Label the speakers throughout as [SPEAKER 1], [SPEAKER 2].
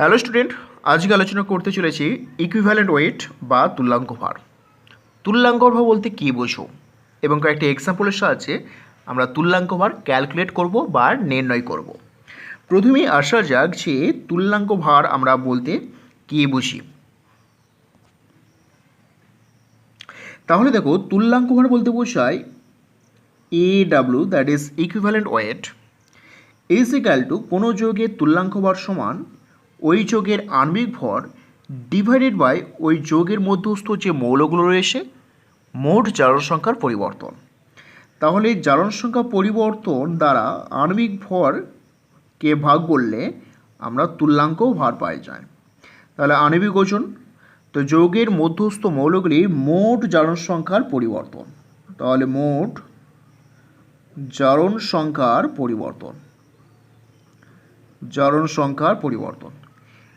[SPEAKER 1] Hello student, আজকে আলোচনা করতে চলেছি ইকুইভ্যালেন্ট ওয়েট বা তুল্যাঙ্ক ভার। তুল্যাঙ্ক ভার বলতে কী বোঝো এবং কয়েকটি এক্সাম্পলের সাহায্যে আমরা তুল্যাঙ্ক ভার ক্যালকুলেট করব বা নির্ণয় করব। প্রথমেই আসা যাক যে তুল্যাঙ্ক ভার আমরা বলতে কী বুঝি। তাহলে দেখো, তুল্যাঙ্ক ভার বলতে বোঝায় AW, that is equivalent weight, is equal to কোনো যৌগের তুল্যাঙ্ক ভার সমান ওই যৌগের আণবিক ভর ডিভাইডেড বাই ওই যৌগের মধ্যস্থ যে মৌলগুলো রয়েছে মোট জারণ সংখ্যার পরিবর্তন। তাহলে জারণ সংখ্যা পরিবর্তন দ্বারা আণবিক ভরকে ভাগ করলে আমরা তুল্যাঙ্ক ভার পাই যাই। তাহলে আণবিক ওজন, তো যৌগের মধ্যস্থ মৌলগুলির মোট জারণ সংখ্যার পরিবর্তন, তাহলে মোট জারণ সংখ্যার পরিবর্তন, জারণ সংখ্যার পরিবর্তন।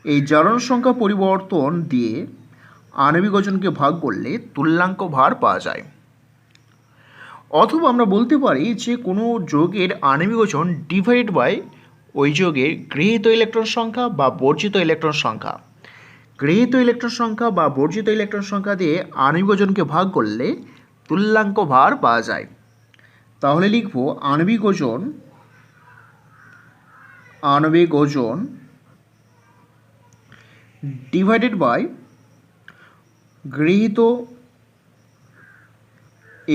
[SPEAKER 1] এই জারণ সংখ্যা পরিবর্তন দিয়ে আণবিক ওজনকে ভাগ করলে তুল্যাঙ্ক ভার পাওয়া যায়। অথবা আমরা বলতে পারি যে কোনো যৌগের আণবিক ওজন ডিভাইড বাই ওই যৌগের গৃহীত ইলেকট্রন সংখ্যা বা বর্জিত ইলেকট্রন সংখ্যা। গৃহীত ইলেকট্রন সংখ্যা বা বর্জিত ইলেকট্রন সংখ্যা দিয়ে আণবিক ওজনকে ভাগ করলে তুল্যাঙ্ক ভার পাওয়া যায়। তাহলে লিখব আণবিক ওজন ডিভাইডেড বাই গৃহীত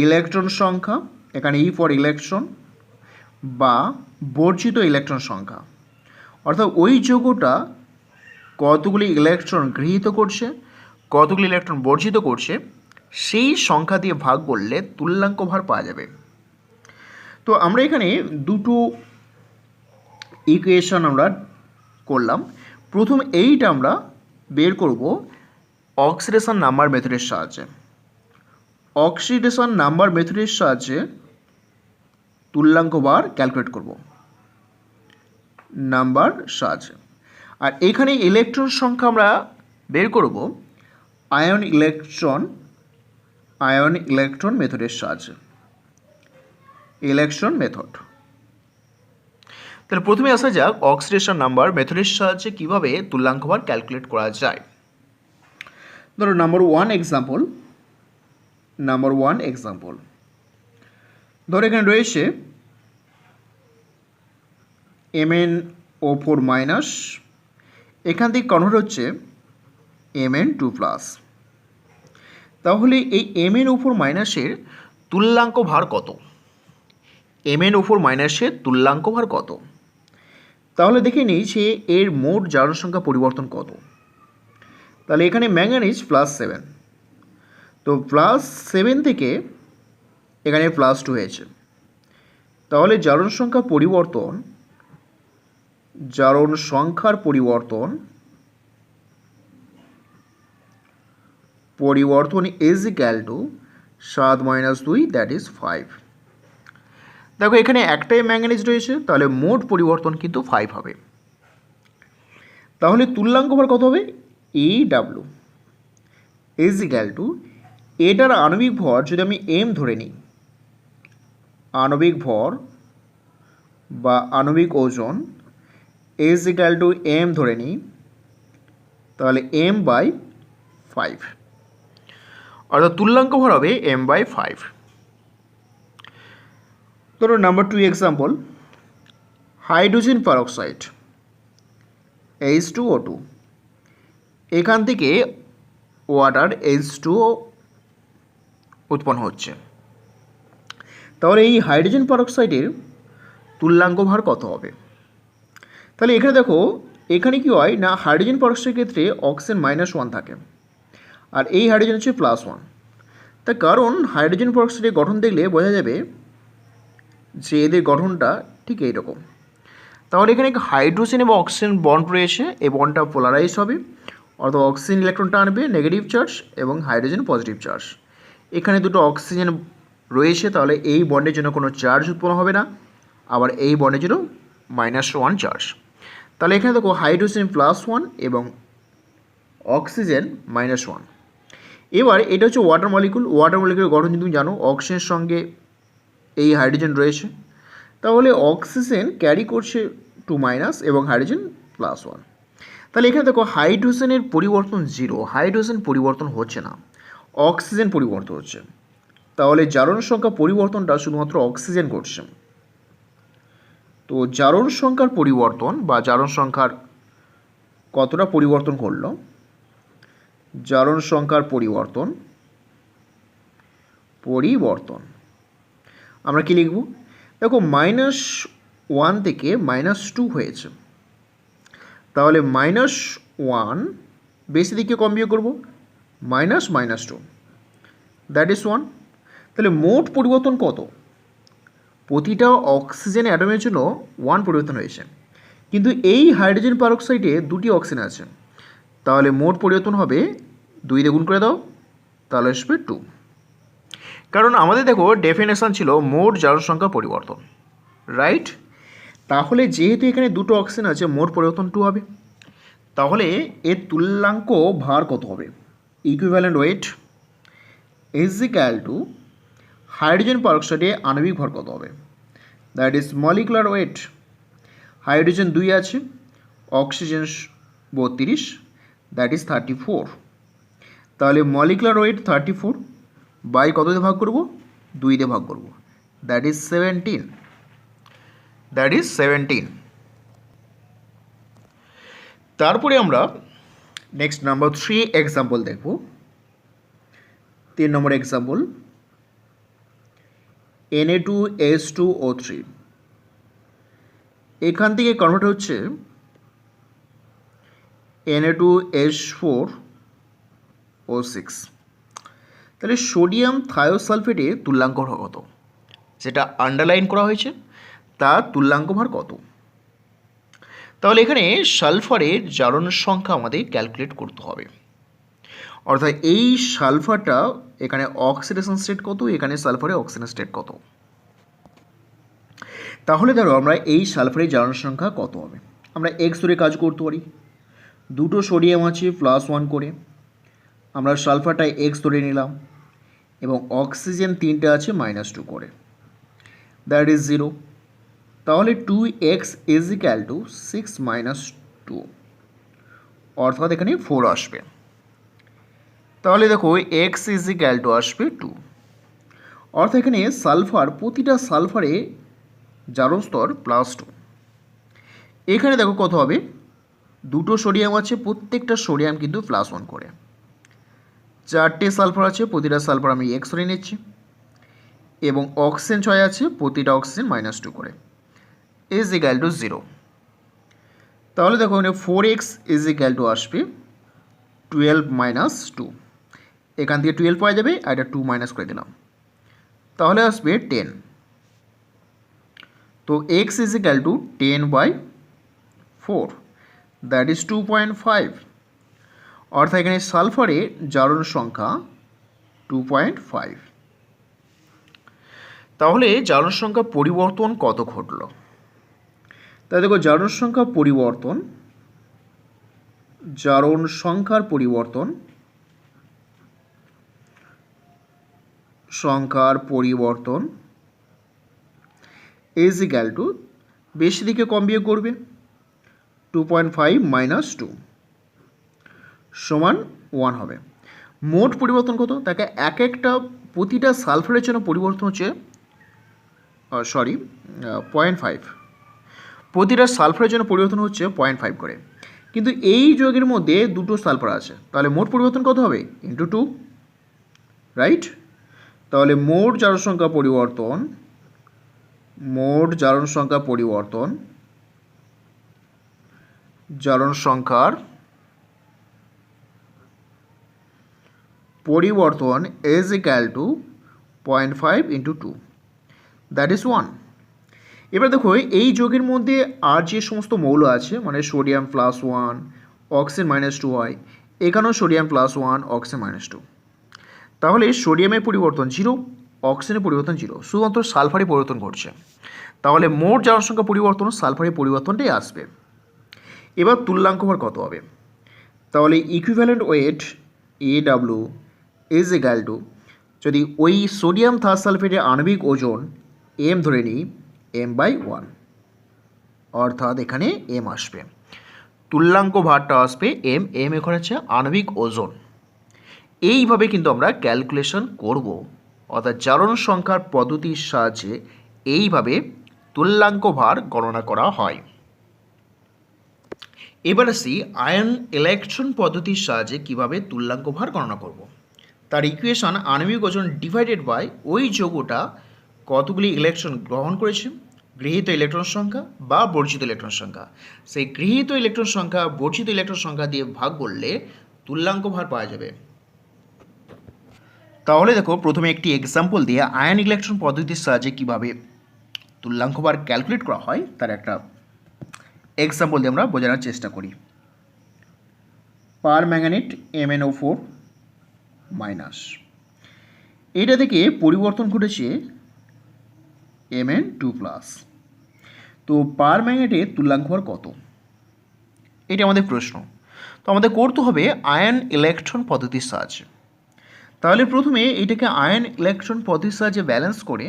[SPEAKER 1] ইলেকট্রন সংখ্যা, এখানে ই ফর ইলেকট্রন, বা বর্জিত ইলেকট্রন সংখ্যা। অর্থাৎ ওই যৌগটা কতগুলি ইলেকট্রন গৃহীত করছে, কতগুলি ইলেকট্রন বর্জিত করছে, সেই সংখ্যা দিয়ে ভাগ করলে তুল্যাঙ্ক ভার পাওয়া যাবে। তো আমরা এখানে দুটো ইকুয়েশন আমরা করলাম। প্রথম এইটা আমরা বের করব অক্সিডেশন নাম্বার মেথডের সাহায্যে। অক্সিডেশন নাম্বার মেথডের সাহায্যে তুল্যাঙ্ক ভার ক্যালকুলেট করব নাম্বার সাহায্যে। আর এখানে ইলেকট্রন সংখ্যা আমরা বের করব আয়ন ইলেকট্রন মেথডের সাহায্যে, ইলেকট্রন মেথড। তাহলে প্রথমে আসা যাক অক্সিডেশন নাম্বার মেথডের সাহায্যে কীভাবে তুল্যাঙ্ক ভার ক্যালকুলেট করা যায়। ধরো নাম্বার ওয়ান এক্সাম্পল, ধরো এখানে রয়েছে MnO4-, এখান থেকে কনভার্ট হচ্ছে Mn2+। তাহলে এই MnO4- তুল্যাঙ্ক ভার কত? MnO4- তুল্যাঙ্ক ভার কত? তাহলে দেখে নিই যে এর মোট জারণ সংখ্যা পরিবর্তন কত। তাহলে এখানে ম্যাঙ্গানিজ +7, তো +7 থেকে এখানে +2 হয়েছে। তাহলে জারণ সংখ্যার পরিবর্তন is equal two 7 - 2, that is 5। দেখো এখানে একটাই ম্যাঙ্গানিজ রয়েছে, তাহলে মোট পরিবর্তন কিন্তু 5 হবে। তাহলে তুল্যাঙ্ক ভার কত হবে? AW ইজ ইকুয়াল টু, এটার আণবিক ভর যদি আমি M ধরে নিই, আণবিক ভর বা আণবিক ওজন ইজ ইকুয়াল টু M ধরে নিই, তাহলে M/5, অর্থাৎ তুল্যাঙ্ক ভর হবে M/5। ধরো number 2 example, hydrogen peroxide H2O2, এখান থেকে ওয়াটার H2O উৎপন্ন হচ্ছে। তাহলে এই হাইড্রোজেন পারক্সাইডের তুল্যাঙ্ক ভার কত হবে? তাহলে এখানে দেখো, এখানে কি হয় না, হাইড্রোজেন পারক্সাইডের ক্ষেত্রে অক্সিজেন -1 থাকে, আর এই হাইড্রোজেন হচ্ছে +1। তার কারণ হাইড্রোজেন পারক্সাইডের গঠন দেখলে বোঝা যাবে যে এদের গঠনটা ঠিক এইরকম। তাহলে এখানে হাইড্রোজেন এবং অক্সিজেন বন্ড রয়েছে, এই বন্ডটা পোলারাইজ হবে, অর্থাৎ অক্সিজেন ইলেকট্রনটা আনবে নেগেটিভ চার্জ এবং হাইড্রোজেন পজিটিভ চার্জ। এখানে দুটো অক্সিজেন রয়েছে, তাহলে এই বন্ডের জন্য কোনো চার্জ উৎপন্ন হবে না, আবার এই বন্ডের জন্য -1 চার্জ। তাহলে এখানে দেখো হাইড্রোজেন +1 এবং অক্সিজেন -1। এবার এটা হচ্ছে ওয়াটার মলিকুলের গঠন তুমি জানো, অক্সিজেনের সঙ্গে এই হাইড্রোজেন রয়েছে, তাহলে অক্সিজেন ক্যারি করছে 2- এবং হাইড্রোজেন +1। তাহলে এখানে দেখো হাইড্রোজেনের পরিবর্তন 0, হাইড্রোজেন পরিবর্তন হচ্ছে না, অক্সিজেন পরিবর্তন হচ্ছে। তাহলে জারণ সংখ্যা পরিবর্তনটা শুধুমাত্র অক্সিজেন ঘটছে। তো জারণ সংখ্যার পরিবর্তন বা জারণ সংখ্যার কতটা পরিবর্তন করলো, জারণ সংখ্যার পরিবর্তন আমরা কি লিখব? দেখো -1 থেকে -2 হয়েছে, তাহলে -1 বেশি দিকে কম বিয়োগ করবো, -2, দ্যাট ইজ 1। তাহলে মোট পরিবর্তন কত? প্রতিটা অক্সিজেন অ্যাটমের জন্য 1 পরিবর্তন হয়েছে, কিন্তু এই হাইড্রোজেন পারক্সাইডে 2টি অক্সিজেন আছে, তাহলে মোট পরিবর্তন হবে 2 দিয়ে গুণ করে দাও, তাহলে আসবে 2। কারণ আমাদের দেখো ডেফিনেশন ছিল মোট জারণ সংখ্যা পরিবর্তন, রাইট? তাহলে যেহেতু এখানে 2টো অক্সিজেন আছে, মোট পরিবর্তন 2 হবে। তাহলে এর তুল্যাঙ্ক ভার কত হবে? Equivalent weight is equal to hydrogen পারক্সাইডে আণবিক ভর কত হবে? That is molecular weight. Hydrogen 2 আছে, অক্সিজেন 32, দ্যাট ইজ 34। তাহলে মলিকুলার ওয়েট 34 বাই কত দিয়ে ভাগ করব? 2 দিয়ে ভাগ করব, দ্যাট ইজ 17। তারপরে আমরা নেক্সট নাম্বার 3 এক্সাম্পল দেখব। 3 নম্বর এক্সাম্পল, Na2H2O3, এখান থেকে কনভার্ট হচ্ছে Na2H4O6। তাহলে সোডিয়াম থায়োসালফেটে তুল্যাঙ্ক ভার কত? যেটা আন্ডারলাইন করা হয়েছে তার তুল্যাঙ্ক ভার কত? তাহলে এখানে সালফারের জারণ সংখ্যা আমাদের ক্যালকুলেট করতে হবে। অর্থাৎ এই সালফারটা এখানে অক্সিডেশন স্টেট কত, এখানে সালফারের অক্সিডেশন স্টেট কত। তাহলে ধরো আমরা এই সালফারের জারণ সংখ্যা কত হবে, আমরা এক্স ধরে কাজ করতে পারি। 2টো সোডিয়াম আছে +1 করে, আমরা সালফারটা এক্স ধরে নিলাম, এবং অক্সিজেন 3টে আছে -2 করে, দ্যাট ইজ 0। তাহলে 2x ইজ ইকুয়াল টু 6 - 2, অর্থাৎ এখানে 4 আসবে। তাহলে দেখো x ইজ ইকুয়াল টু আসবে 2, অর্থাৎ এখানে সালফার, প্রতিটা সালফারে জারণ স্তর +2। এখানে দেখো কত হবে, 2টো সোডিয়াম আছে, প্রত্যেকটা সোডিয়াম কিন্তু +1 করে, 4টে সালফার আছে, প্রতিটা সালফার আমি x ধরে নিচ্ছি, এবং অক্সিজেন 6 আছে, প্রতিটা অক্সিজেন -2 করে, ইজ ইকুয়াল টু 0। তাহলে দেখো এখানে 4x ইজ ইকুয়াল টু আসবে 12 - 2, এখান থেকে 12 পাওয়া যাবে, আর এটা 2 মাইনাস করে দিলাম, তাহলে আসবে 10। তো x is equal two 10/4, that is 2.5, অর্থাৎ এখানে সালফারের জারণ সংখ্যা 2.5। তাহলে জারণ সংখ্যা পরিবর্তন কত ঘটল? তাই দেখো জারণ সংখ্যার পরিবর্তন ইজ ইকুয়াল টু, বেশি দিকে কম বিয়োগ করবে, 2.5 - 2 সমান 1 হবে। মোট পরিবর্তন কত? তাকে একটা প্রতিটা সালফারের জন্য পরিবর্তন হচ্ছে 0.5, প্রতিটা সালফারের জন্য পরিবর্তন হচ্ছে 0.5 করে, কিন্তু এই যৌগের মধ্যে 2টো সালফার আছে, তাহলে মোট পরিবর্তন কত হবে? × 2, রাইট? তাহলে মোট জারণ সংখ্যার পরিবর্তন is equal two 0.5 × 2, that is 1। এবার দেখো এই যৌগের মধ্যে আর যে সমস্ত মৌল আছে, মানে সোডিয়াম +1, অক্সিজেন -2 হয়, এখানেও সোডিয়াম +1, অক্সিজেন -2, তাহলে সোডিয়ামের পরিবর্তন 0, অক্সিজেনের পরিবর্তন 0, শুধুমাত্র সালফারের পরিবর্তন ঘটছে। তাহলে মোট জারণ সংখ্যা পরিবর্তন সালফারের পরিবর্তনটাই আসবে। এবার তুল্যাঙ্ক ভার কত হবে? তাহলে equivalent wait AW is equal two, যদি ওই সোডিয়াম থায়োসালফেটের আণবিক ওজন m ধরে নিই, m/1, অর্থাৎ এখানে m আসবে। তুল্যাঙ্ক ভারটা আসবে এম, এম এখানে হচ্ছে আণবিক ওজন। এইভাবে কিন্তু আমরা ক্যালকুলেশন করব, অর্থাৎ জারণ সংখ্যার পদ্ধতির সাহায্যে এইভাবে তুল্যাঙ্ক ভার গণনা করা হয়। এবার আসি আয়ন ইলেকট্রন পদ্ধতির সাহায্যে কিভাবে তুল্যাঙ্ক ভার গণনা করব। তার ইকুয়েশন আণবিক ওজন ডিভাইডেড বাই ওই যৌগটা কতগুলি ইলেকট্রন গ্রহণ করেছে, গৃহীত ইলেকট্রন সংখ্যা বা বর্জিত ইলেকট্রন সংখ্যা, সেই গৃহীত ইলেকট্রন সংখ্যা বর্জিত ইলেকট্রন সংখ্যা দিয়ে ভাগ করলে তুল্যাঙ্ক ভার পাওয়া যাবে। তাহলে দেখো প্রথমে একটি এক্সাম্পল দিয়ে আয়ন ইলেকট্রন পদ্ধতির সাহায্যে কীভাবে তুল্যাঙ্ক ভার ক্যালকুলেট করা হয় তার একটা এক্সাম্পল দিয়ে আমরা বোঝানোর চেষ্টা করি। পার ম্যাঙ্গানেট MnO4 মাইনাস, এটা থেকে পরিবর্তন ঘটেছে Mn2+। তো পার ম্যাঙ্গানেটের তুল্যাঙ্ক ভার কত, এটা আমাদের প্রশ্ন। তো আমাদের করতে হবে আয়ন ইলেকট্রন পদ্ধতির সাহায্যে। তাহলে প্রথমে এটাকে আয়ন ইলেকট্রন পদ্ধতির সাহায্যে ব্যালেন্স করে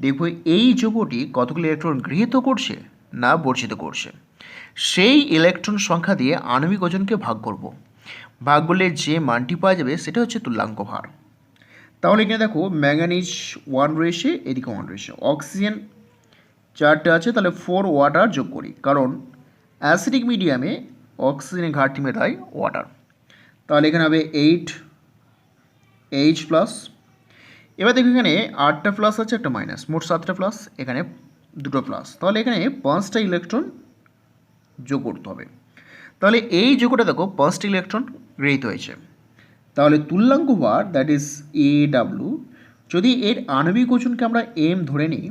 [SPEAKER 1] দেখব এই যৌগটি কতগুলি ইলেকট্রন গৃহীত করছে না বর্জিত করছে। সেই ইলেকট্রন সংখ্যা দিয়ে আণবিক ওজনকে ভাগ করব, ভাগ করলে যে মানটি পাওয়া যাবে সেটা হচ্ছে তুল্যাঙ্ক ভার। তাহলে এখানে দেখো ম্যাঙ্গানিজ 1 রয়েছে, এদিকে 1 রয়েছে, অক্সিজেন 4টে আছে, তাহলে 4 ওয়াটার যোগ করি, কারণ অ্যাসিডিক মিডিয়ামে অক্সিজেনের ঘাটতি মেটায় ওয়াটার। তাহলে এখানে হবে 8H+। এবার দেখো এখানে 8টা প্লাস আছে, একটা মাইনাস, মোট 7টা প্লাস, এখানে 2টো প্লাস, তাহলে এখানে 5টা ইলেকট্রন যোগ করতে হবে। তাহলে এই যোগটা দেখো 5টা ইলেকট্রন গৃহীত হয়েছে। তাহলে তুল্যাঙ্ক ভার দ্যাট ইজ AW, যদি এর আণবিক ওজনকে আমরা M ধরে নিই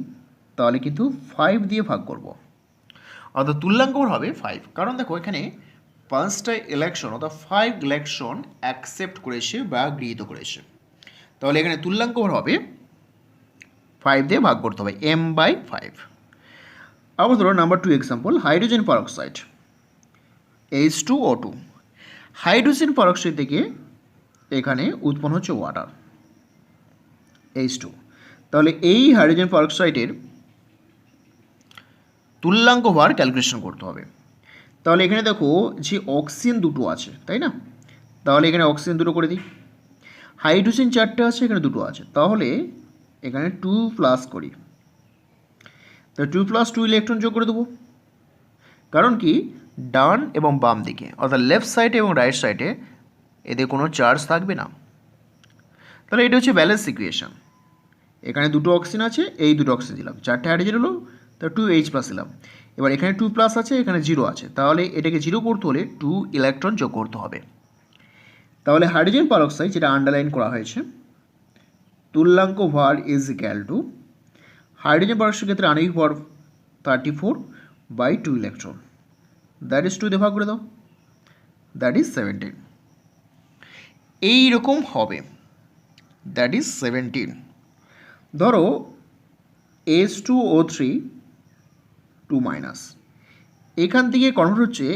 [SPEAKER 1] তাহলে কিন্তু 5 দিয়ে ভাগ করব, অর্থাৎ তুল্যাঙ্ক ভার হবে 5। কারণ দেখো এখানে 5টা ইলেকট্রন অর্থাৎ 5 ইলেকট্রন অ্যাকসেপ্ট করেছে বা গৃহীত করেছে। তাহলে এখানে তুল্যাঙ্ক ভার হবে 5 দিয়ে ভাগ করতে হবে, M/5। আবার ধরো number 2 example, hydrogen peroxide H2O2। Hydrogen peroxide থেকে এখানে উৎপন্ন হচ্ছে ওয়াটার H2। তাহলে এই হাইড্রোজেন পারঅক্সাইডের তুল্যাঙ্ক ভার ক্যালকুলেশন করতে হবে। তাহলে এখানে দেখো যে অক্সিজেন 2টো আছে, তাই না? তাহলে এখানে অক্সিজেন 2টো করে দিই, হাইড্রোজেন 4টে আছে, এখানে 2টো আছে, তাহলে এখানে 2+ করি, তো 2+2 ইলেকট্রন যোগ করে দেবো। কারণ কি ডান এবং বাম দিকে অর্থাৎ লেফট সাইডে এবং রাইট সাইডে এদের কোনো চার্জ থাকবে না। তাহলে এটা হচ্ছে ব্যালেন্স ইকুয়েশন। এখানে 2টো অক্সিজেন আছে, এই 2টো অক্সিজেন দিলাম, 4টে হাইড্রোজেন হলো, তা 2H+ দিলাম। এবার এখানে 2+ আছে, এখানে 0 আছে, তাহলে এটাকে 0 করতে হলে 2 ইলেকট্রন যোগ করতে হবে। তাহলে হাইড্রোজেন পারঅক্সাইড যেটা আন্ডারলাইন করা হয়েছে, তুল্যাঙ্ক ভার ইজ ইকুয়াল টু হাইড্রোজেন পারঅক্সাইডের ক্ষেত্রে আণবিক ভর 34/2 ইলেকট্রন, দ্যাট ইজ 2 দিয়ে ভাগ করে দাও, দ্যাট ইজ 17। এইরকম হবে, দ্যাট ইজ 17। ধরো H2O3 2-, এখান থেকে কনভার্ট হচ্ছে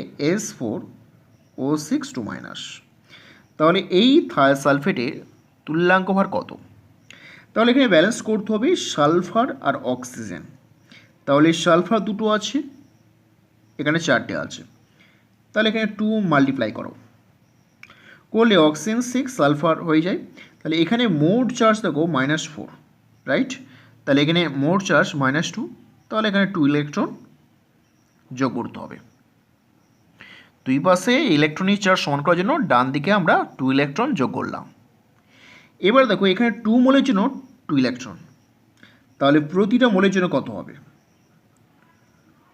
[SPEAKER 1] S4O6 2-। তাহলে এই সালফেটের তুল্যাঙ্ক ভার কত? তাহলে এখানে ব্যালেন্স করতে হবে সালফার আর অক্সিজেন। তাহলে সালফার 2টো আছে, এখানে 4টে আছে, তাহলে এখানে 2 মাল্টিপ্লাই করো, করলে অক্সিজেন 6 সালফার হয়ে যায়। তাহলে এখানে মোট চার্জ দেখো -4, রাইট? তাহলে এখানে মোট চার্জ -2, তাহলে এখানে 2 ইলেকট্রন যোগ করতে হবে। দুই পাশে ইলেকট্রনিক চার্জ সমান করার জন্য ডান দিকে আমরা 2 ইলেকট্রন যোগ করলাম। এবার দেখো এখানে 2 মোলের জন্য 2 ইলেকট্রন, তাহলে প্রতিটা মোলের জন্য কত হবে?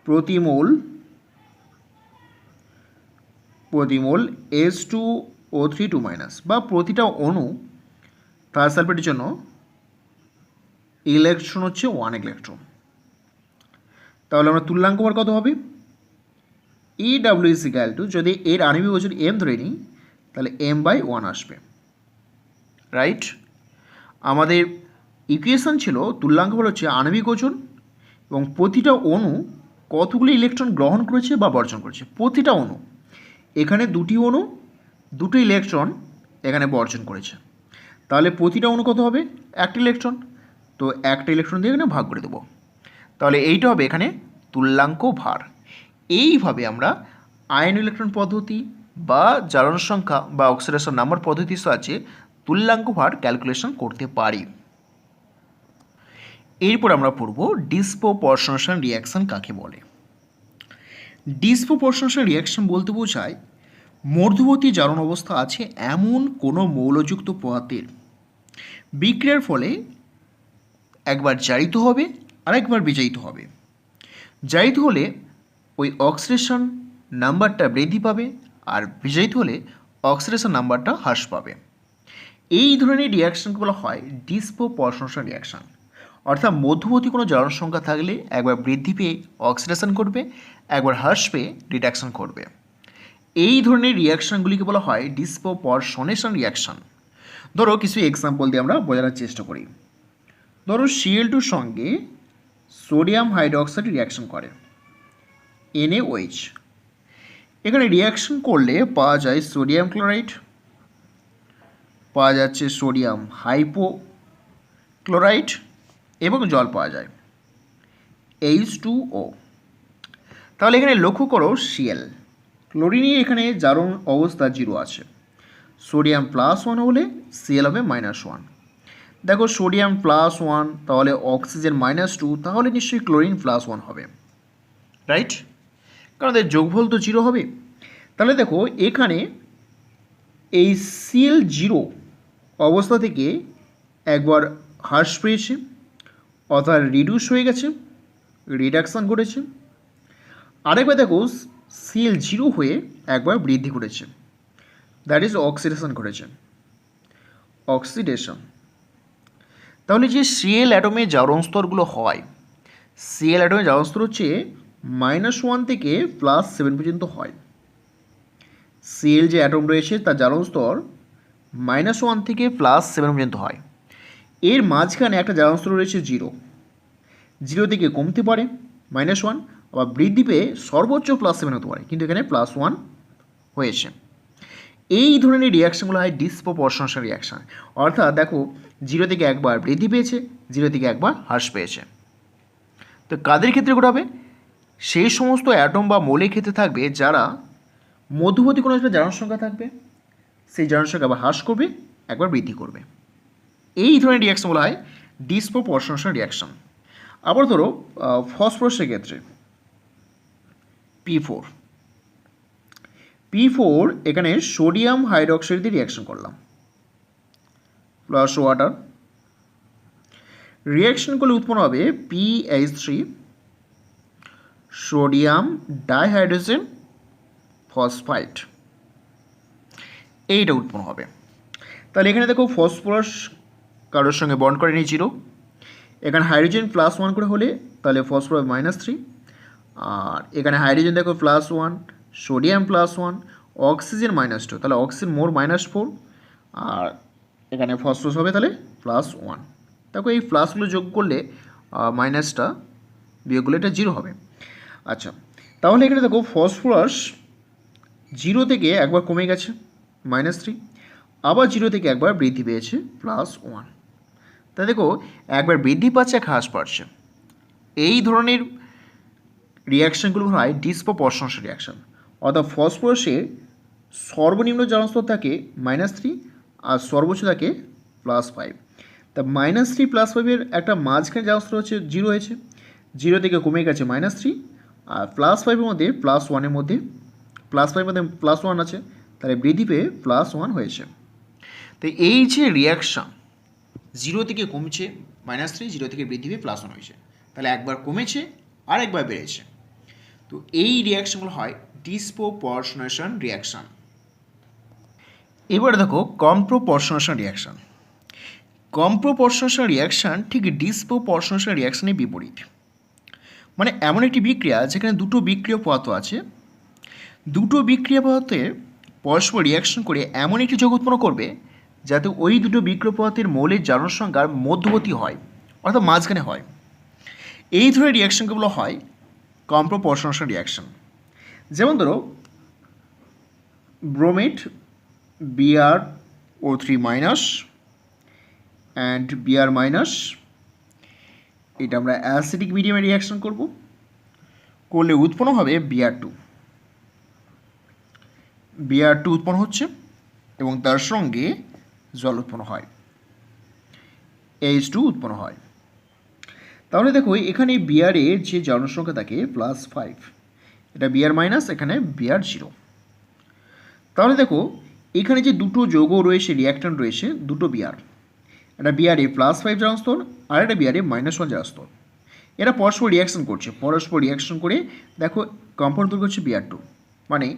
[SPEAKER 1] প্রতি মোল H2O3 2-, বা প্রতিটা অণু থায়োসালফেটের জন্য ইলেকট্রন হচ্ছে 1 ইলেকট্রন। তাহলে আমরা তুল্যাঙ্ক ভার কত হবে? EW ইজ ইকুয়াল টু, যদি এর আণবিক ওজন M ধরে নিই তাহলে M/1 আসবে, রাইট? আমাদের ইকুয়েশন ছিল তুল্যাঙ্ক ভার হচ্ছে আণবিক ওজন এবং প্রতিটা অণু কতগুলি ইলেকট্রন গ্রহণ করেছে বা বর্জন করেছে। প্রতিটা অণু, এখানে 2টি অণু 2টো ইলেকট্রন এখানে বর্জন করেছে, তাহলে প্রতিটা অণু কত হবে? 1টি ইলেকট্রন, তো 1টা ইলেকট্রন দিয়ে এখানে ভাগ করে দেবো। তাহলে এইটা হবে এখানে তুল্যাঙ্ক ভার। এইভাবে আমরা আয়ন ইলেকট্রন পদ্ধতি বা জারণ সংখ্যা বা অক্সিডেশন নাম্বার পদ্ধতির সাহায্যে তুল্যাঙ্ক ভার ক্যালকুলেশন করতে পারি। এরপর আমরা পড়ব ডিসপ্রপরশনাল রিঅ্যাকশন কাকে বলে। ডিসপ্রপরশনাল রিঅ্যাকশন বলতে বোঝায় মধ্যবর্তী জারণ অবস্থা আছে এমন কোনো মৌলযুক্ত পদার্থের বিক্রিয়ার ফলে একবার জারিত হবে আর একবার বিজারিত হবে। জারিত হলে ওই অক্সিডেশন নাম্বারটা বৃদ্ধি পাবে আর বিজারিত হলে অক্সিডেশন নাম্বারটা হ্রাস পাবে। এই ধরনের রিঅ্যাকশনকে বলা হয় ডিসপ্রপরশনাল রিঅ্যাকশন। অর্থাৎ মধ্যবর্তী কোনো জারণ সংখ্যা থাকলে একবার বৃদ্ধি পেয়ে অক্সিডেশন করবে, একবার হ্রাস পেয়ে রিডাকশন করবে। এই ধরনের রিঅ্যাকশনগুলিকে বলা হয় ডিসপ্রপরশনেশন রিঅ্যাকশন। ধরো কিছু এক্সাম্পল দিয়ে আমরা বোঝানোর চেষ্টা করি। ধরো Cl2 সঙ্গে সোডিয়াম হাইড্রোক্সাইড রিঅ্যাকশন করে NaOH। এখানে রিঅ্যাকশন করলে পাওয়া যায় সোডিয়াম ক্লোরাইড, পাওয়া যাচ্ছে সোডিয়াম হাইপোক্লোরাইড এবং জল পাওয়া যায় H2O। তাহলে এখানে লক্ষ্য করো Cl ক্লোরিনের এখানে জারণ অবস্থা 0 আছে, সোডিয়াম +1 হলে Cl হবে -1। দেখো সোডিয়াম +1 তাহলে অক্সিজেন -2, তাহলে নিশ্চয়ই ক্লোরিন +1 হবে, রাইট? কারণ এদের যোগফল তো 0 হবে। তাহলে দেখো এখানে এই Cl0 অবস্থা থেকে একবার হ্রাস পেয়েছে, অর্থাৎ রিডিউস হয়ে গেছে, রিডাকশান ঘটেছে। আরেকবার দেখো Cl0 হয়ে একবার বৃদ্ধি করেছে, দ্যাট ইজ অক্সিডেশন ঘটেছে, অক্সিডেশন। তাহলে যে Cl অ্যাটমের জারণ স্তরগুলো হয়, Cl অ্যাটমের জারণ স্তর হচ্ছে -1 থেকে +7 পর্যন্ত হয়। Cl যে অ্যাটম রয়েছে তার জারণ স্তর -1 থেকে +7 পর্যন্ত হয়। এর মাঝখানে একটা জারণ স্তর রয়েছে 0 থেকে কমতে পারে -1, আবার বৃদ্ধি পেয়ে সর্বোচ্চ +7 হতে পারে, কিন্তু এখানে +1 হয়েছে। এই ধরনের রিঅ্যাকশনগুলো হয় ডিসপ্রপরশনাল রিঅ্যাকশন। অর্থাৎ দেখো 0 থেকে একবার বৃদ্ধি পেয়েছে, 0 থেকে একবার হ্রাস পেয়েছে। তো কাদের ক্ষেত্রে ঘটাবে? সেই সমস্ত অ্যাটম বা মৌলের ক্ষেত্রে থাকবে যারা মধ্যবর্তী কোনো একটা জারণ সংখ্যা থাকবে, সেই জারণ সংখ্যা আবার হ্রাস করবে, একবার বৃদ্ধি করবে। এই ধরনের রিঅ্যাকশন বলা হয় ডিসপ্রপরশনাল রিঅ্যাকশন। আবার ধরো ফসফরাসের ক্ষেত্রে P4 এখানে সোডিয়াম হাইড্রোক্সাইড দিয়ে রিঅ্যাকশন করলাম প্লাস ওয়াটার। রিঅ্যাকশন করলে উৎপন্ন হবে PH3 সোডিয়াম ডাইহাইড্রোজেন ফসফাইড, এইটা উৎপন্ন হবে। তাহলে এখানে দেখো ফসফরাস কারোর সঙ্গে বন্ড করে নিয়ে 0, এখানে হাইড্রোজেন +1 করে হলে তাহলে ফসফরাস -3, আর এখানে হাইড্রোজেন দেখো +1, সোডিয়াম +1, অক্সিজেন -2, তাহলে অক্সিজেন মোর -4, আর এখানে ফসফরাস হবে তাহলে +1। দেখো এই প্লাসগুলো যোগ করলে মাইনাসটা বিয়োগ করলে এটা 0 হবে। আচ্ছা, তাহলে এখানে দেখো ফসফরাস 0 থেকে একবার কমে গেছে -3, আবার 0 থেকে একবার বৃদ্ধি পেয়েছে +1। তা দেখো একবার বৃদ্ধি পাচ্ছে, এক হ্রাস পাচ্ছে। এই ধরনের রিঅ্যাকশানগুলো হয় ডিসপ্রপরশনাল রিঅ্যাকশান। অর্থাৎ ফসফরাসের সর্বনিম্ন জারণ স্তর থাকে -3 আর সর্বোচ্চ থাকে +5। তা -3 +5 একটা মাঝখানে জারণ স্তর হচ্ছে 0 হয়েছে, 0 থেকে কমে গেছে -3, আর +5 মধ্যে +1 মধ্যে +5 মধ্যে +1 আছে, তাহলে বৃদ্ধি পেয়ে +1 হয়েছে। তো এই যে রিঅ্যাকশান 0 থেকে কমছে -3, 0 থেকে বৃদ্ধি পেয়ে +1 হয়েছে, তাহলে একবার কমেছে আর একবার বেড়েছে। তো এই রিঅ্যাকশনগুলো হয় ডিসপ্রপরশনেশন রিঅ্যাকশান। এবার দেখো কমপ্রপরশনেশন রিঅ্যাকশান। কমপ্রপরশনেশন রিঅ্যাকশান ঠিক ডিসপ্রপরশনেশন রিঅ্যাকশানের বিপরীত। মানে এমন একটি বিক্রিয়া যেখানে দুটো বিক্রিয়া পদার্থ আছে, দুটো বিক্রিয়া পদার্থের পরস্পর রিঅ্যাকশন করে এমন একটি যৌগ উৎপন্ন করবে যাতে ওই দুটো বিক্রিয়া পদার্থের মৌলের জারণ সংখ্যার মধ্যবর্তী হয়, অর্থাৎ মাঝখানে হয়। এই ধরনের রিঅ্যাকশনকে বলা হয় কমপ্রপরশনেশন রিঅ্যাকশন। যেমন ধরো ব্রোমেট Br O3- অ্যান্ড Br-, এটা আমরা অ্যাসিডিক মিডিয়ামে রিঅ্যাকশন করলে উৎপন্ন হবে Br2। Br2 উৎপন্ন হচ্ছে এবং তার সঙ্গে জল উৎপন্ন হয়, H2 উৎপন্ন হয়। তাহলে দেখো এখানে Br এর যে জারণ সংখ্যা থাকে +5, এটা Br মাইনাস, এখানে Br0। তাহলে দেখো এখানে যে দুটো যৌগ রয়েছে, রিঅ্যাক্ট্যান্ট রয়েছে দুটো Br, একটা Br +5 জারণ স্তর আর একটা Br -1 জারণ স্তর। এরা পরস্পর রিয়াকশন করে দেখো কম্পাউন্ড তৈরি করছে Br2, মানে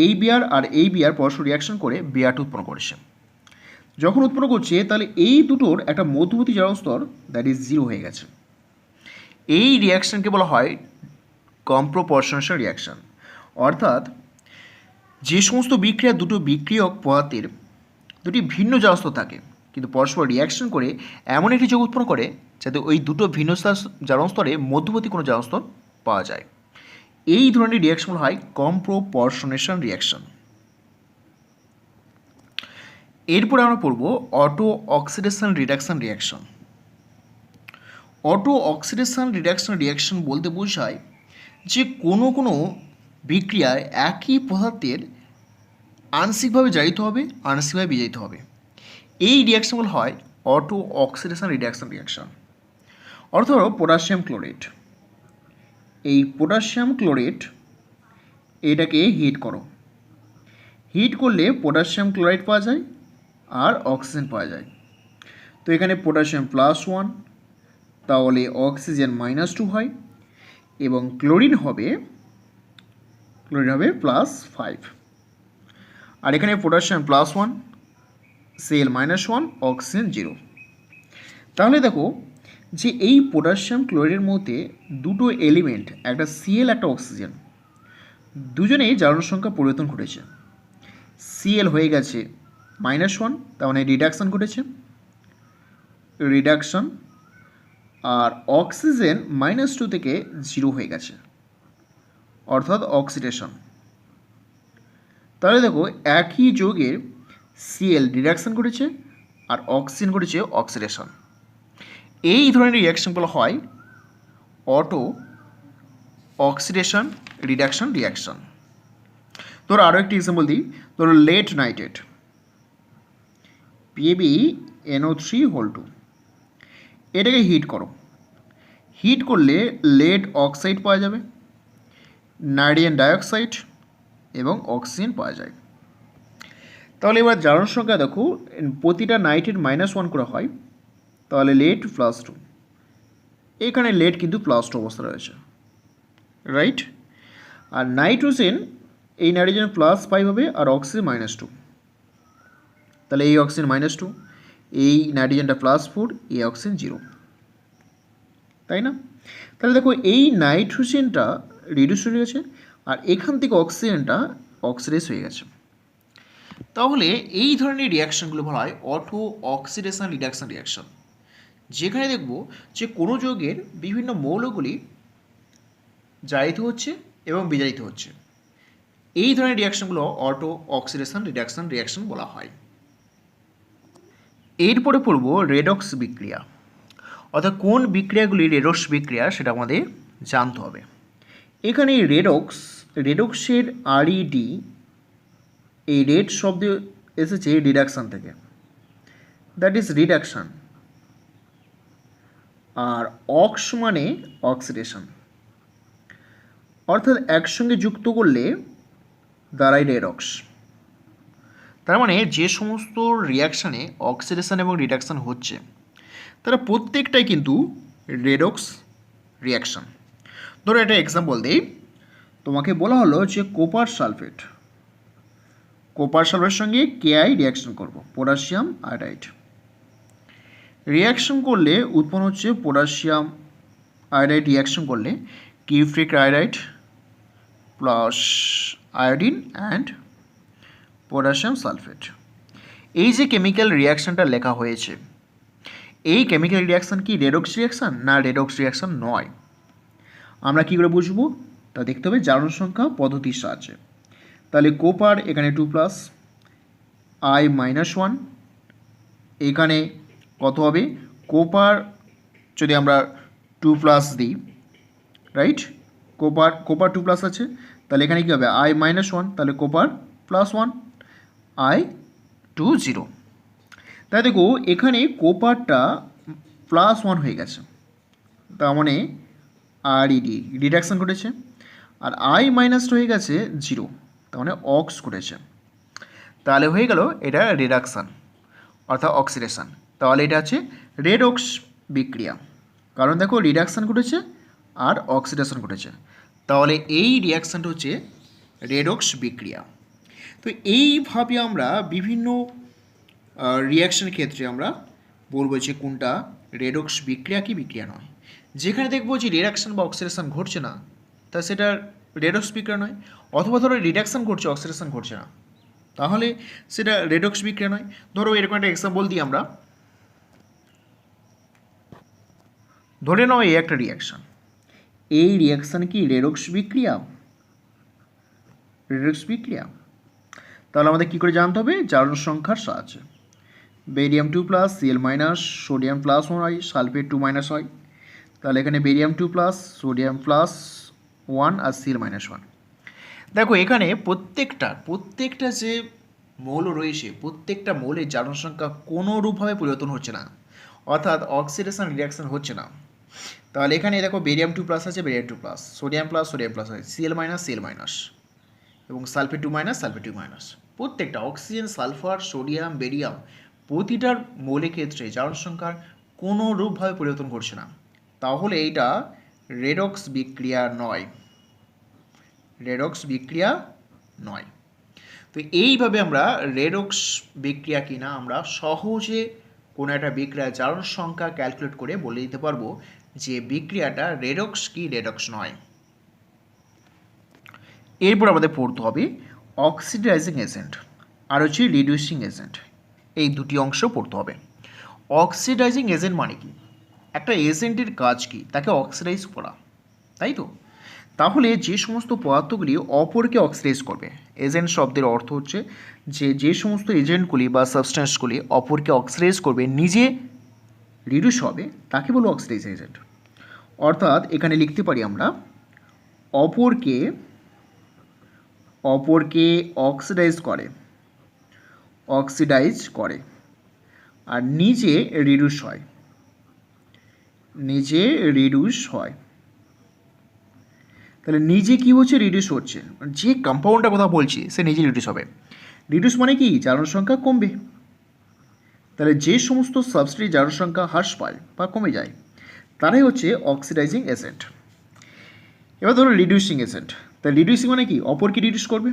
[SPEAKER 1] এই Br আর এই Br পরস্পর রিয়াকশন করে Br2 উৎপন্ন করেছে। যখন উৎপন্ন করছে তাহলে এই দুটোর একটা মধ্যবর্তী জারণ স্তর দ্যাট ইজ 0 হয়ে গেছে। এই রিয়াকশনকে বলা হয় কম্প্রোপরশনেশন রিয়াকশন। অর্থাৎ যে সমস্ত বিক্রিয়া দুটো বিক্রিয়ক পদার্থের দুটি ভিন্ন জারণ স্তর থাকে কিন্তু পরস্পর রিয়াকশন করে এমন একটি যৌগ উৎপন্ন করে যাতে ওই দুটো ভিন্ন জারণ স্তরে মধ্যবর্তী কোনো জারণ স্তর পাওয়া যায়, এই ধরনের রিয়াকশন বলা হয় কম্প্রোপরশনেশন রিয়াকশন। এরপরে আমরা পড়ব auto oxidation reduction reaction. Auto oxidation reduction বলতে বোঝায় যে কোনো বিক্রিয়ায় একই পদার্থের আংশিকভাবে জারিত হবে, আংশিকভাবে বিজারিত হবে। এই রিয়াকশনগুলো হয় অটো অক্সিডেশন রিডাকশন। অর্থাৎ পটাশিয়াম ক্লোরেট, এই পটাশিয়াম ক্লোরেট এটাকে হিট করো, হিট করলে পটাশিয়াম ক্লোরাইড পাওয়া যায় আর অক্সিজেন পাওয়া যায়। তো এখানে পটাশিয়াম +1, তাহলে অক্সিজেন -2 হয় এবং ক্লোরিন হবে +5। আর এখানে পটাশিয়াম +1, Cl -1, অক্সিজেন 0। তাহলে দেখো যে এই পটাশিয়াম ক্লোরাইডের মধ্যে দুটো এলিমেন্ট, একটা Cl একটা অক্সিজেন, দুজনেই জারণ সংখ্যা পরিবর্তন ঘটেছে। Cl হয়ে গেছে -1, তার মানে রিডাকশন ঘটেছে, আর অক্সিজেন -2 থেকে 0 হয়ে গেছে, অর্থাৎ অক্সিডেশন। তাহলে দেখো একই যৌগের Cl রিডাকশন ঘটেছে আর অক্সিজেন ঘটেছে অক্সিডেশন। এই ধরনের রিয়াকশনগুলো হয় অটো অক্সিডেশন রিডাকশন। তোর আরও একটি এক্সাম্পল দিই, তোর লেড নাইট্রেট PaBnO3(2), এটাকে হিট করো, হিট করলে লেড অক্সাইড পাওয়া যাবে, নাইট্রোজেন ডাইঅক্সাইড এবং অক্সিজেন পাওয়া যায়। তাহলে এবার জারণ সংখ্যা দেখো, প্রতিটা নাইট্রেট -1 করা হয়, তাহলে লেড +2, এখানে লেড কিন্তু +2 অবস্থা রয়েছে, রাইট। আর নাইট্রোজেন, এই নাইট্রোজেন +5 হবে আর অক্সিজেন -2, তাহলে এই অক্সিজেন -2, এই নাইট্রোজেনটা +4, এই অক্সিজেন 0, তাই না? তাহলে দেখো এই নাইট্রোজেনটা রিডিউস হয়ে গেছে আর এখান থেকে অক্সিজেনটা অক্সিডাইজ হয়ে গেছে। তাহলে এই ধরনের রিয়াকশনগুলো বলা হয় অটো অক্সিডেশন রিডাকশন, যেখানে দেখব যে কোনো যৌগের বিভিন্ন মৌলগুলি জারিত হচ্ছে এবং বিজারিত হচ্ছে। এই ধরনের রিয়াকশনগুলো অটো অক্সিডেশন রিডাকশন বলা হয়। এরপরে পড়ব রেডক্স বিক্রিয়া, অর্থাৎ কোন বিক্রিয়াগুলি রেডক্স বিক্রিয়া সেটা আমাদের জানতে হবে। এখানে রেডক্সের RED, এই রেড শব্দ এসেছে রিডাকশান থেকে, দ্যাট ইজ রিডাকশান, আর অক্স মানে অক্সিডেশন, অর্থাৎ একসঙ্গে যুক্ত করলে দাঁড়ায় রেডক্স। তার মানে যে সমস্ত রিয়াকশানে অক্সিডেশন এবং রিডাকশান হচ্ছে তারা প্রত্যেকটাই কিন্তু রেডক্স রিয়াকশান। ধরো একটা এক্সাম্পল দিই, তোমাকে বলা হলো যে কোপার সালফেটের সঙ্গে Ki রিয়াকশন করব, পটাশিয়াম আয়োডাইড রিয়াকশন করলে উৎপন্ন হচ্ছে পটাশিয়াম আয়োডাইড রিয়াকশন করলে cupric iodide plus iodine and potassium sulphate. এই যে কেমিক্যাল রিয়াকশানটা লেখা হয়েছে, এই কেমিক্যাল রিয়াকশান কি রেডক্স রিয়াকশান না রেডক্স রিয়াকশান নয়, আমরা কী করে বুঝবো তা দেখতে হবে জারণ সংখ্যা পদ্ধতির সাহায্যে। তাহলে কোপার এখানে 2+, I -1, এখানে কত হবে, কোপার যদি আমরা 2+ দিই, রাইট, কোপার 2+ আছে, তাহলে এখানে কী হবে I -1, তাহলে কোপার +1 I20। তাই দেখো এখানে কোপারটা +1 হয়ে গেছে, তার মানে আরইডি রিডাকশান ঘটেছে, আর I মাইনাসটা হয়ে গেছে 0, তার মানে অক্স ঘটেছে। তাহলে হয়ে গেল এটা রিডাকশান অর্থাৎ অক্সিডেশন। তাহলে এটা হচ্ছে রেডক্স বিক্রিয়া, কারণ দেখো রিডাকশান ঘটেছে আর অক্সিডেশন ঘটেছে। তাহলে এই রিয়াকশানটা হচ্ছে রেডক্স বিক্রিয়া। তো এইভাবে আমরা বিভিন্ন রিয়াকশনের ক্ষেত্রে আমরা বলবো যে কোনটা রেডক্স বিক্রিয়া কি বিক্রিয়া নয়। যেখানে দেখবো যে রিডাকশন বা অক্সিডেশন ঘটছে না, তা সেটা রেডক্স বিক্রিয়া নয়। অথবা ধরো রিডাকশন ঘটছে, অক্সিডেশন ঘটছে না, তাহলে সেটা রেডক্স বিক্রিয়া নয়। ধরো এরকম একটা এক্সাম্পল দিই আমরা, ধরে নাও এই একটা রিয়াকশান, এই রিয়াকশান কি রেডক্স বিক্রিয়া? রেডক্স বিক্রিয়া। তাহলে আমাদের কী করে জানতে হবে? জারণ সংখ্যার সাহায্যে। Barium 2 plus Cl minus sodium plus 1 হয়, সালফেট 2 মাইনাস হয়। তাহলে এখানে বেরিয়াম 2 প্লাস সোডিয়াম প্লাস 1 আর Cl মাইনাস 1। দেখো এখানে প্রত্যেকটা যে মৌল রয়েছে, প্রত্যেকটা মৌলের জারণ সংখ্যা কোনো রূপভাবে পরিবর্তন হচ্ছে না, অর্থাৎ অক্সিডেশন রিয়াকশন হচ্ছে না। তাহলে এখানে দেখো বেরিয়াম 2 প্লাস আছে, বেরিয়াম 2 প্লাস, সোডিয়াম প্লাস আছে, Cl মাইনাস এবং সালফেট 2 মাইনাস। প্রত্যেকটা অক্সিজেন, সালফার, সোডিয়াম, বেরিয়াম প্রতিটার মৌলের ক্ষেত্রে জারণ সংখ্যার কোনো রূপভাবে পরিবর্তন ঘটছে না। তাহলে এইটা রেডক্স বিক্রিয়া নয়, রেডক্স বিক্রিয়া নয়। তো এইভাবে আমরা রেডক্স বিক্রিয়া কিনা আমরা সহজে কোনো একটা বিক্রিয়ার জারণ সংখ্যা ক্যালকুলেট করে বলে দিতে পারবো যে বিক্রিয়াটা রেডক্স কি রেডক্স নয়। এরপর আমাদের পড়তে হবে অক্সিডাইজিং এজেন্ট আর হচ্ছে রিডিউসিং এজেন্ট, এই দুটি অংশ পড়তে হবে। অক্সিডাইজিং এজেন্ট মানে কি? একটা এজেন্টের কাজ কি? তাকে অক্সিডাইজ করা, তাই তো? তাহলে যে সমস্ত পদার্থগুলি অপরকে অক্সিডাইজ করবে, এজেন্ট শব্দের অর্থ হচ্ছে যে সমস্ত এজেন্টগুলি বা সাবস্টেন্সগুলি অপরকে অক্সিডাইজ করবে, নিজে রিডিউস হবে, তাকে বলবো অক্সিডাইজিং এজেন্ট। অর্থাৎ এখানে লিখতে পারি আমরা অপরকে অক্সিডাইজ করে আর নিজে রিডিউস হয়। তাহলে নিজে কি হচ্ছে? রিডিউস হচ্ছে, যে কম্পাউন্ডটার কথা বলছি সে নিজে রিডিউস হবে। রিডিউস মানে কি? জারণ সংখ্যা কমবে। তাহলে যে সমস্ত সাবস্ট্রেট জারণ সংখ্যা হ্রাস পায় বা কমে যায় তারাই হচ্ছে অক্সিডাইজিং এজেন্ট। এবার ধরো রিডিউসিং এজেন্ট। তাহলে রিডিউসিং মানে কি? অপরকে রিডিউস করবে,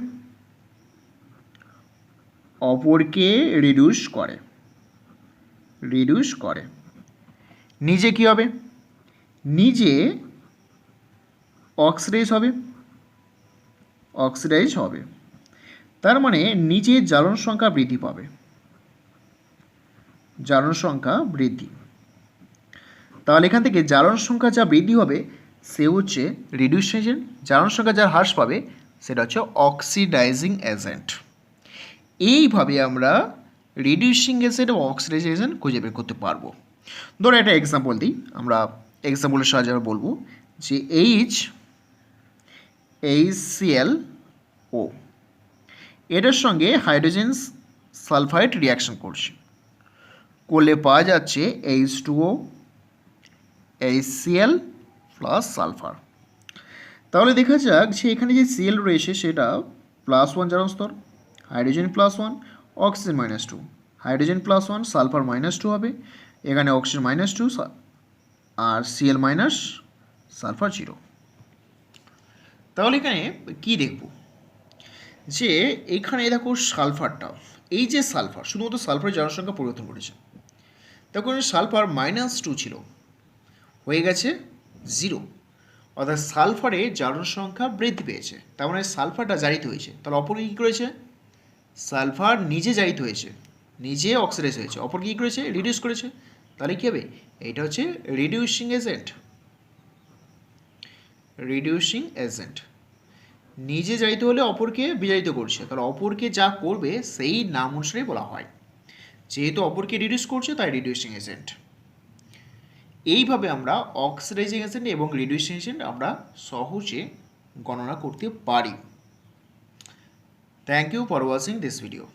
[SPEAKER 1] অপরকে রিডিউস করে। নিজে কি হবে? নিজে অক্সিডাইজ হবে। তার মানে নিজের জারণ সংখ্যা বৃদ্ধি। তাহলে এখান থেকে জারণ সংখ্যা যা বৃদ্ধি হবে সে হচ্ছে রিডিউসিং এজেন্ট, জারণ সংখ্যা যা হ্রাস পাবে সেটা হচ্ছে অক্সিডাইজিং এজেন্ট। এইভাবে আমরা রিডিউসিং এজেন্ট এবং অক্সিডাইজিং এজেন্ট খুঁজে বের করতে পারবো। ধরো একটা এক্সাম্পল দিই, আমরা এক্সাম্পলের সাহায্যে আমরা বলবো যে HClO এটার সঙ্গে হাইড্রোজেন সালফাইড রিয়াকশন করলে পাওয়া যাচ্ছে H2O HCl প্লাস সালফার। তাহলে দেখা যাক যে এখানে যে Cl রয়েছে সেটা +1 জারণ স্তর, হাইড্রোজেন +1 অক্সিজেন -2, হাইড্রোজেন +1 সালফার -2 হবে, এখানে অক্সিজেন -2 আর Cl মাইনাস সালফার 0। তাহলে এখানে কি দেখব যে এখানে দেখো সালফারটা, এই যে সালফার, শুধুমাত্র সালফারের জারণ সংখ্যা পরিবর্তন করেছে। তখন সালফার -2 ছিল, হয়ে গেছে 0, অর্থাৎ সালফারের জারণ সংখ্যা বৃদ্ধি পেয়েছে। তার মানে সালফারটা জারিত হয়েছে। তাহলে অপরকে কী করেছে? সালফার নিজে জারিত হয়েছে, নিজে অক্সিডাইজ হয়েছে, অপরকে কী করেছে? রিডিউস করেছে। তাহলে কী হবে? এটা হচ্ছে রিডিউসিং এজেন্ট। নিজে জারিত হলে অপরকে বিজারিত করছে, তাহলে অপরকে যা করবে সেই নাম অনুসারে বলা হয়। যেহেতু অপরকে রিডিউস করছে তাই রিডিউসিং এজেন্ট। এইভাবে আমরা অক্সিডাইজিং এজেন্ট এবং রিডিউসিং এজেন্ট আমরা সহজে গণনা করতে পারি। Thank you for watching this video.